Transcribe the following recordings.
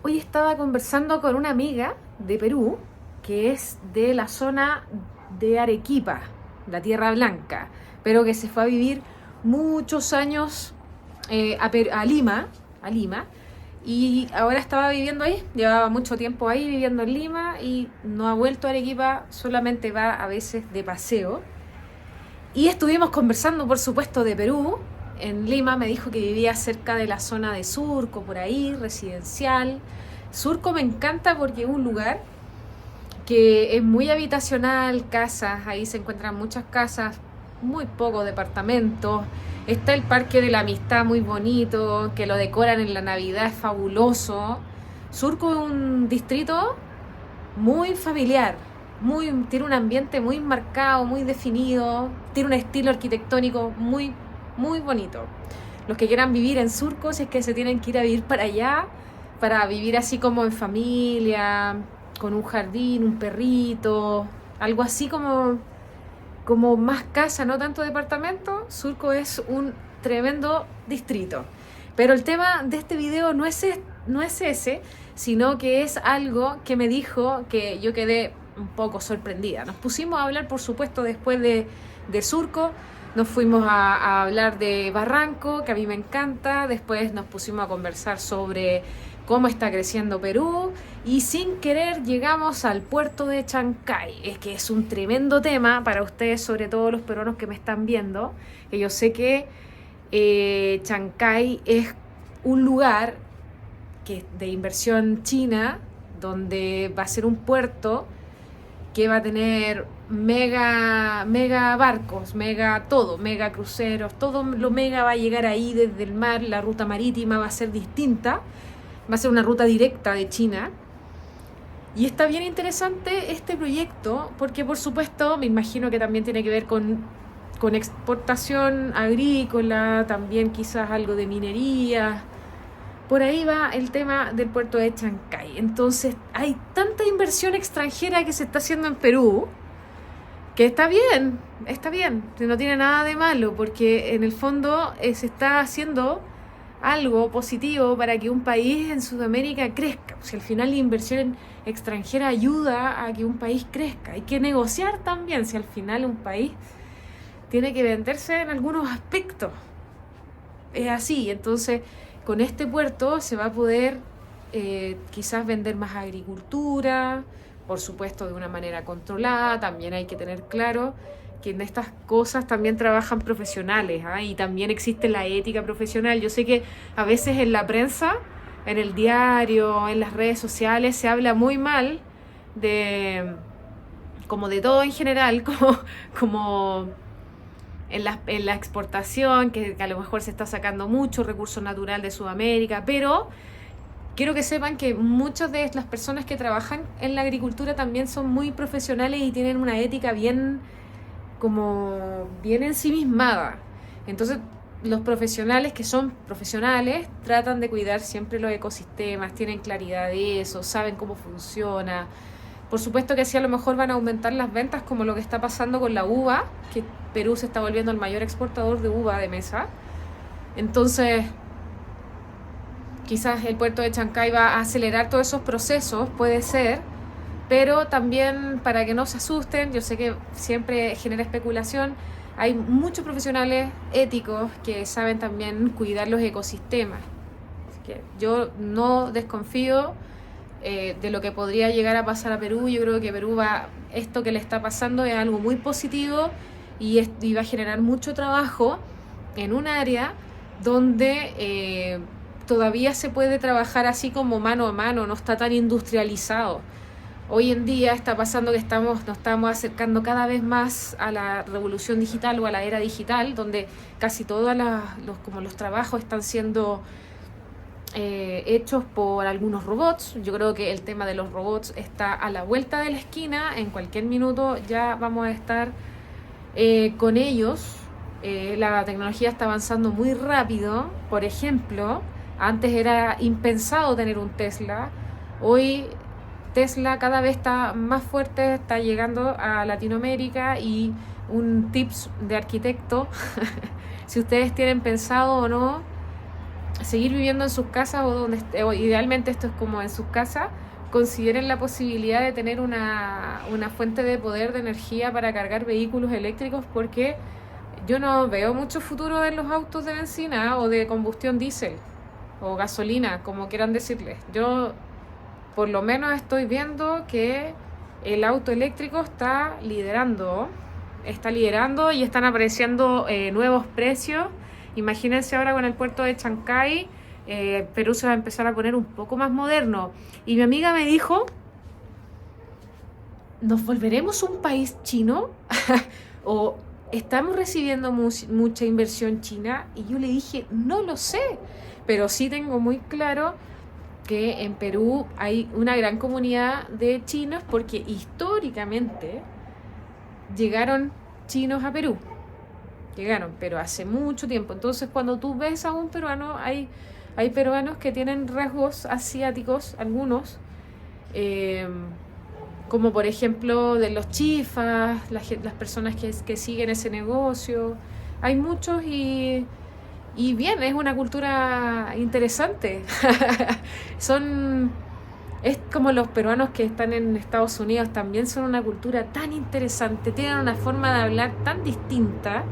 Hoy estaba conversando con una amiga de Perú que es de la zona de Arequipa, la Tierra Blanca, pero que se fue a vivir muchos años a Lima, y ahora estaba viviendo ahí, llevaba mucho tiempo ahí viviendo en Lima y no ha vuelto a Arequipa, solamente va a veces de paseo. Y estuvimos conversando, por supuesto, de Perú. En Lima me dijo que vivía cerca de la zona de Surco, por ahí, residencial. Surco me encanta porque es un lugar que es muy habitacional, casas, ahí se encuentran muchas casas, muy pocos departamentos. Está el Parque de la Amistad muy bonito, que lo decoran en la Navidad, es fabuloso. Surco es un distrito muy familiar, tiene un ambiente muy marcado, muy definido, tiene un estilo arquitectónico muy bonito. Los que quieran vivir en Surco, si es que se tienen que ir a vivir para allá, para vivir así como en familia, con un jardín, un perrito, algo así como más casa, no tanto departamento. Surco es un tremendo distrito. Pero el tema de este video no es ese, sino que es algo que me dijo que yo quedé un poco sorprendida. Nos pusimos a hablar, por supuesto, después de Surco, nos fuimos a hablar de Barranco, que a mí me encanta, después nos pusimos a conversar sobre cómo está creciendo Perú y sin querer llegamos al puerto de Chancay. Es que es un tremendo tema para ustedes, sobre todo los peruanos que me están viendo, que yo sé que Chancay es un lugar que de inversión china, donde va a ser un puerto que va a tener mega barcos, mega cruceros, todo lo mega va a llegar ahí desde el mar, la ruta marítima va a ser distinta, va a ser una ruta directa de China. Y está bien interesante este proyecto porque, por supuesto, me imagino que también tiene que ver con exportación agrícola, también quizás algo de minería. Por ahí va el tema del puerto de Chancay. Entonces hay tanta inversión extranjera que se está haciendo en Perú, que está bien, no tiene nada de malo, porque en el fondo se está haciendo algo positivo para que un país en Sudamérica crezca. Si al final la inversión extranjera ayuda a que un país crezca, hay que negociar también si al final un país tiene que venderse en algunos aspectos. Es así, entonces con este puerto se va a poder quizás vender más agricultura, por supuesto de una manera controlada. También hay que tener claro que en estas cosas también trabajan profesionales, ¿eh? Y también existe la ética profesional. Yo sé que a veces en la prensa, en el diario, en las redes sociales, se habla muy mal de, como de todo en general, como en la exportación, que a lo mejor se está sacando mucho recurso natural de Sudamérica, pero quiero que sepan que muchas de las personas que trabajan en la agricultura también son muy profesionales y tienen una ética bien ensimismada. Entonces, los profesionales que son profesionales tratan de cuidar siempre los ecosistemas, tienen claridad de eso, saben cómo funciona. Por supuesto que sí, a lo mejor van a aumentar las ventas, como lo que está pasando con la uva, que Perú se está volviendo el mayor exportador de uva de mesa. Entonces, quizás el puerto de Chancay va a acelerar todos esos procesos, puede ser, pero también para que no se asusten, yo sé que siempre genera especulación, hay muchos profesionales éticos que saben también cuidar los ecosistemas. Así que yo no desconfío de lo que podría llegar a pasar a Perú. Yo creo que esto que le está pasando es algo muy positivo y va a generar mucho trabajo en un área donde todavía se puede trabajar así como mano a mano, no está tan industrializado. Hoy en día está pasando que nos estamos acercando cada vez más a la revolución digital o a la era digital, donde casi todos los trabajos están siendo hechos por algunos robots. Yo creo que el tema de los robots está a la vuelta de la esquina, en cualquier minuto ya vamos a estar con ellos. La tecnología está avanzando muy rápido. Por ejemplo, antes era impensado tener un Tesla. Hoy Tesla cada vez está más fuerte, está llegando a Latinoamérica. Y un tips de arquitecto, si ustedes tienen pensado o no seguir viviendo en sus casas o idealmente esto es como en sus casas, consideren la posibilidad de tener una fuente de poder de energía para cargar vehículos eléctricos, porque yo no veo mucho futuro en los autos de benzina o de combustión diésel o gasolina, como quieran decirles. Yo por lo menos estoy viendo que el auto eléctrico está liderando y están apareciendo nuevos precios. Imagínense ahora con el puerto de Chancay, Perú se va a empezar a poner un poco más moderno. Y mi amiga me dijo, ¿nos volveremos un país chino? ¿O estamos recibiendo mucha inversión china? Y yo le dije, no lo sé, pero sí tengo muy claro que en Perú hay una gran comunidad de chinos, porque históricamente llegaron chinos a Perú. Llegaron, pero hace mucho tiempo. Entonces, cuando tú ves a un peruano, hay peruanos que tienen rasgos asiáticos, algunos, como por ejemplo de los chifas, las personas que siguen ese negocio. Hay muchos y bien, es una cultura interesante. Es como los peruanos que están en Estados Unidos, también son una cultura tan interesante, tienen una forma de hablar tan distinta.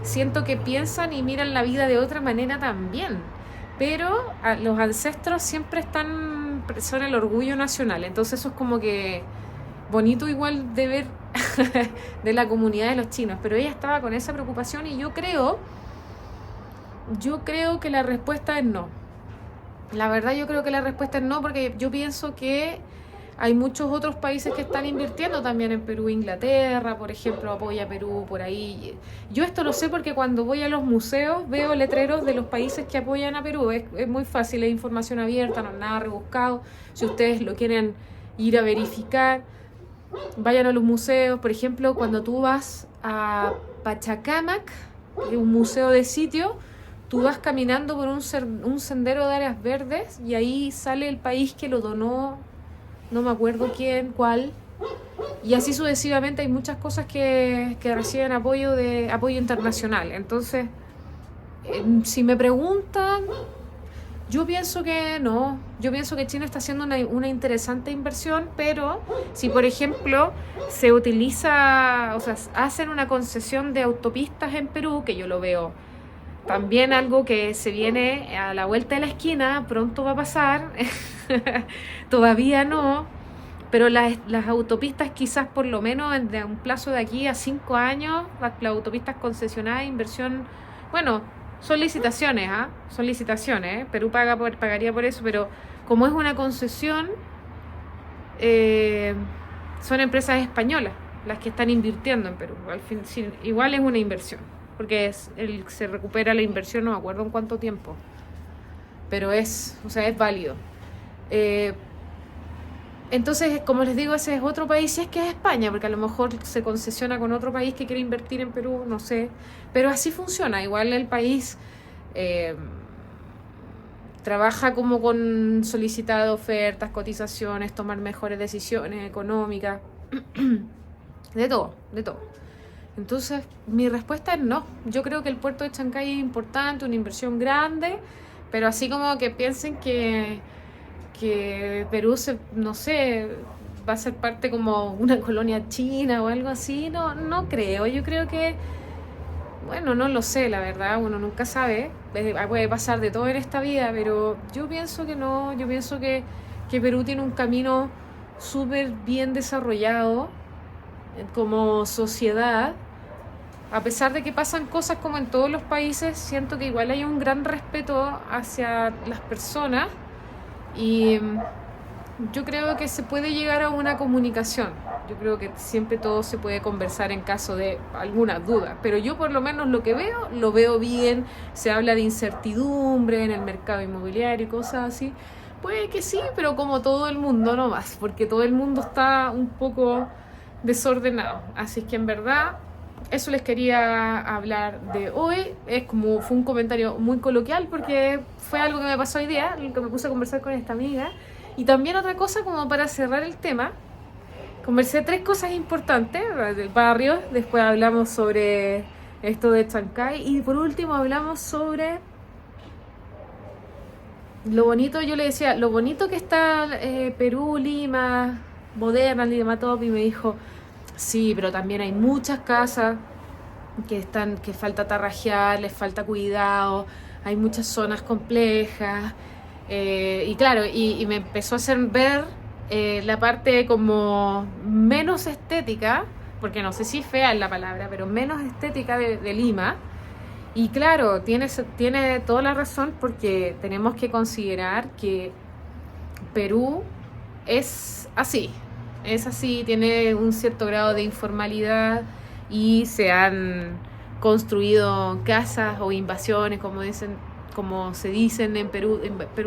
Siento que piensan y miran la vida de otra manera también, pero los ancestros siempre son el orgullo nacional, entonces eso es como que bonito igual de ver de la comunidad de los chinos, pero ella estaba con esa preocupación y yo creo que la respuesta es no. La verdad yo creo que la respuesta es no, porque yo pienso que hay muchos otros países que están invirtiendo también en Perú. Inglaterra, por ejemplo, apoya a Perú por ahí. Yo esto lo sé porque cuando voy a los museos veo letreros de los países que apoyan a Perú. Es muy fácil, es información abierta, no es nada rebuscado. Si ustedes lo quieren ir a verificar, vayan a los museos. Por ejemplo, cuando tú vas a Pachacamac, un museo de sitio, tú vas caminando por un sendero de áreas verdes y ahí sale el país que lo donó, no me acuerdo quién, cuál, y así sucesivamente. Hay muchas cosas que reciben apoyo internacional. Entonces, si me preguntan, yo pienso que no. Yo pienso que China está haciendo una interesante inversión, pero si por ejemplo se utiliza, o sea, hacen una concesión de autopistas en Perú, que yo lo veo también algo que se viene a la vuelta de la esquina, pronto va a pasar, todavía no, pero las autopistas quizás por lo menos en un plazo de aquí a 5 años, las autopistas concesionadas, inversión, bueno, son licitaciones, son licitaciones, Perú pagaría por eso, pero como es una concesión, son empresas españolas las que están invirtiendo en Perú, al fin, sí, igual es una inversión, porque se recupera la inversión, no me acuerdo en cuánto tiempo, pero es válido. Entonces, como les digo, ese es otro país, si es que es España, porque a lo mejor se concesiona con otro país que quiere invertir en Perú, no sé, pero así funciona. Igual el país trabaja como con solicitar ofertas, cotizaciones, tomar mejores decisiones económicas, de todo. Entonces, mi respuesta es no. Yo creo que el puerto de Chancay es importante, una inversión grande, pero así como que piensen que Perú, no sé, va a ser parte como una colonia china o algo así, no creo. Yo creo que, bueno, no lo sé, la verdad, uno nunca sabe, puede pasar de todo en esta vida, pero yo pienso que no. Yo pienso que Perú tiene un camino súper bien desarrollado como sociedad. A pesar de que pasan cosas como en todos los países, siento que igual hay un gran respeto hacia las personas y yo creo que se puede llegar a una comunicación. Yo creo que siempre todo se puede conversar en caso de alguna duda, pero yo por lo menos lo que veo, lo veo bien. Se habla de incertidumbre en el mercado inmobiliario y cosas así. Puede que sí, pero como todo el mundo no más, porque todo el mundo está un poco desordenado. Así que en verdad eso les quería hablar de hoy. Fue un comentario muy coloquial porque fue algo que me pasó hoy día, lo que me puse a conversar con esta amiga. Y también otra cosa, como para cerrar el tema, conversé 3 cosas importantes del barrio, después hablamos sobre esto de Chancay y por último hablamos sobre lo bonito, yo le decía, lo bonito que está Perú, Lima, Moderna, Lima Top, y me dijo, sí, pero también hay muchas casas que falta tarrajear, les falta cuidado, hay muchas zonas complejas, y claro, y me empezó a hacer ver la parte como menos estética, porque no sé si fea es la palabra, pero menos estética de Lima. Y claro, tiene toda la razón, porque tenemos que considerar que Perú es así, tiene un cierto grado de informalidad y se han construido casas o invasiones, como se dicen en Perú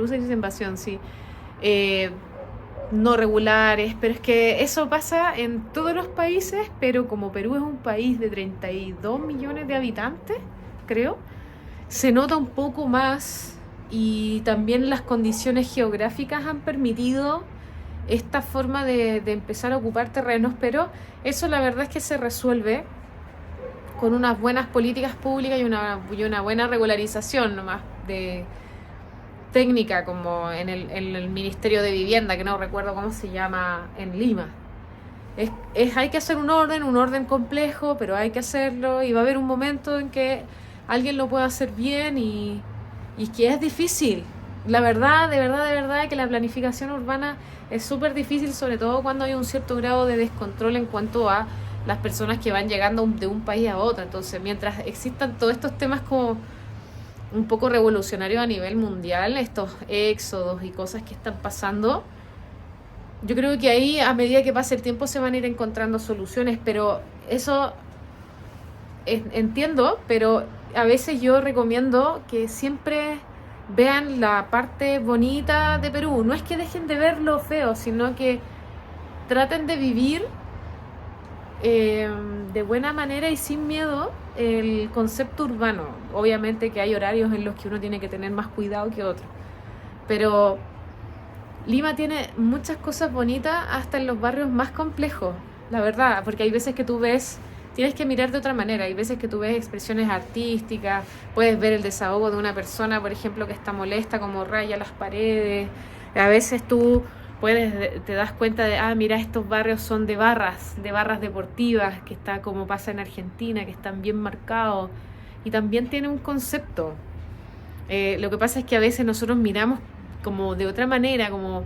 se dice invasión, sí, eh, no regulares, pero es que eso pasa en todos los países, pero como Perú es un país de 32 millones de habitantes, creo, se nota un poco más, y también las condiciones geográficas han permitido esta forma de empezar a ocupar terrenos, pero eso la verdad es que se resuelve con unas buenas políticas públicas y una buena regularización nomás de técnica, como en el Ministerio de Vivienda, que no recuerdo cómo se llama en Lima. Hay que hacer un orden complejo, pero hay que hacerlo, y va a haber un momento en que alguien lo pueda hacer bien, y que es difícil. La verdad, de verdad, que la planificación urbana es súper difícil, sobre todo cuando hay un cierto grado de descontrol en cuanto a las personas que van llegando de un país a otro. Entonces, mientras existan todos estos temas como un poco revolucionarios a nivel mundial, estos éxodos y cosas que están pasando, yo creo que ahí, a medida que pase el tiempo, se van a ir encontrando soluciones, pero eso entiendo, pero a veces yo recomiendo que siempre vean la parte bonita de Perú. No es que dejen de ver lo feo, sino que traten de vivir de buena manera y sin miedo el concepto urbano. Obviamente que hay horarios en los que uno tiene que tener más cuidado que otros, pero Lima tiene muchas cosas bonitas hasta en los barrios más complejos, la verdad, porque hay veces que tú ves, tienes que mirar de otra manera, hay veces que tú ves expresiones artísticas, puedes ver el desahogo de una persona, por ejemplo, que está molesta, como raya las paredes. A veces tú te das cuenta de, mira, estos barrios son de barras deportivas, que está como pasa en Argentina, que están bien marcados, y también tiene un concepto. Lo que pasa es que a veces nosotros miramos como de otra manera, como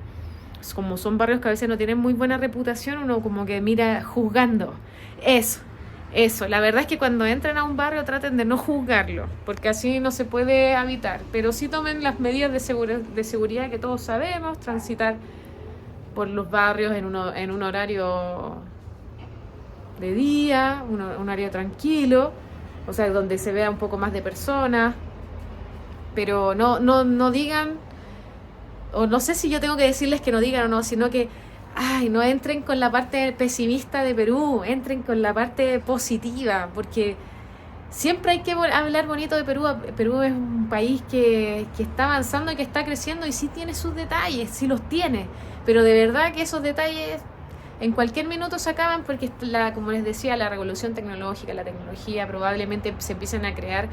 son barrios que a veces no tienen muy buena reputación, uno como que mira juzgando. Eso, la verdad es que cuando entran a un barrio traten de no juzgarlo, porque así no se puede habitar, pero sí tomen las medidas de seguridad que todos sabemos, transitar por los barrios en un horario de día, un horario tranquilo, o sea, donde se vea un poco más de personas, pero no digan, o no sé si yo tengo que decirles que no digan o no, sino que no entren con la parte pesimista de Perú, entren con la parte positiva, porque siempre hay que hablar bonito de Perú. Perú es un país que está avanzando y que está creciendo, y sí tiene sus detalles, sí los tiene, pero de verdad que esos detalles en cualquier minuto se acaban, porque como les decía, la revolución tecnológica, la tecnología, probablemente se empiecen a crear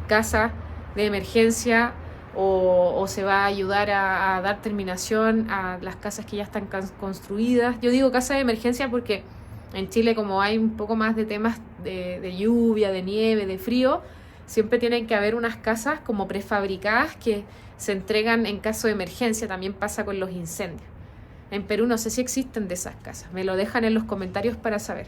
casas de emergencia, o se va a ayudar a dar terminación a las casas que ya están construidas. Yo digo casa de emergencia porque en Chile, como hay un poco más de temas de lluvia, de nieve, de frío, siempre tienen que haber unas casas como prefabricadas que se entregan en caso de emergencia. También pasa con los incendios. En Perú no sé si existen de esas casas, me lo dejan en los comentarios para saber.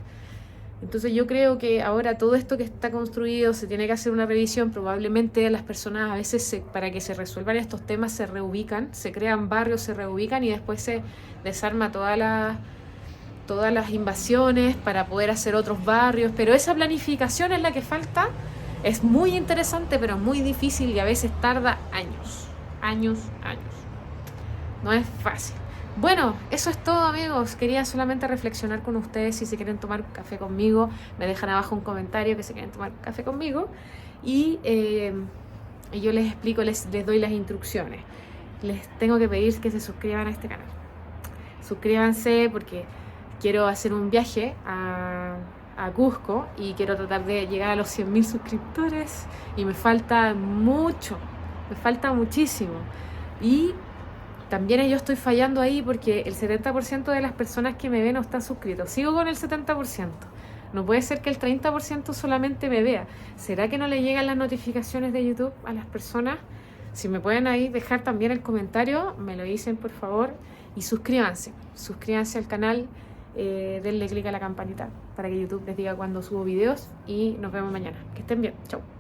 Entonces yo creo que ahora todo esto que está construido se tiene que hacer una revisión. Probablemente las personas a veces para que se resuelvan estos temas se reubican, se crean barrios, se reubican, y después se desarma todas las invasiones para poder hacer otros barrios, pero esa planificación es la que falta. Es muy interesante, pero es muy difícil, y a veces tarda años. No es fácil. Bueno, eso es todo, amigos. Quería solamente reflexionar con ustedes. Si se quieren tomar café conmigo, me dejan abajo un comentario que se quieren tomar café conmigo, y yo les explico, les doy las instrucciones. Les tengo que pedir que se suscriban a este canal. Suscríbanse porque quiero hacer un viaje a Cusco y quiero tratar de llegar a los 100.000 suscriptores, y me falta muchísimo. Y También yo estoy fallando ahí porque el 70% de las personas que me ven no están suscritos. Sigo con el 70%. No puede ser que el 30% solamente me vea. ¿Será que no le llegan las notificaciones de YouTube a las personas? Si me pueden ahí dejar también el comentario, me lo dicen por favor. Y suscríbanse. Suscríbanse al canal, denle click a la campanita para que YouTube les diga cuando subo videos. Y nos vemos mañana. Que estén bien. Chau.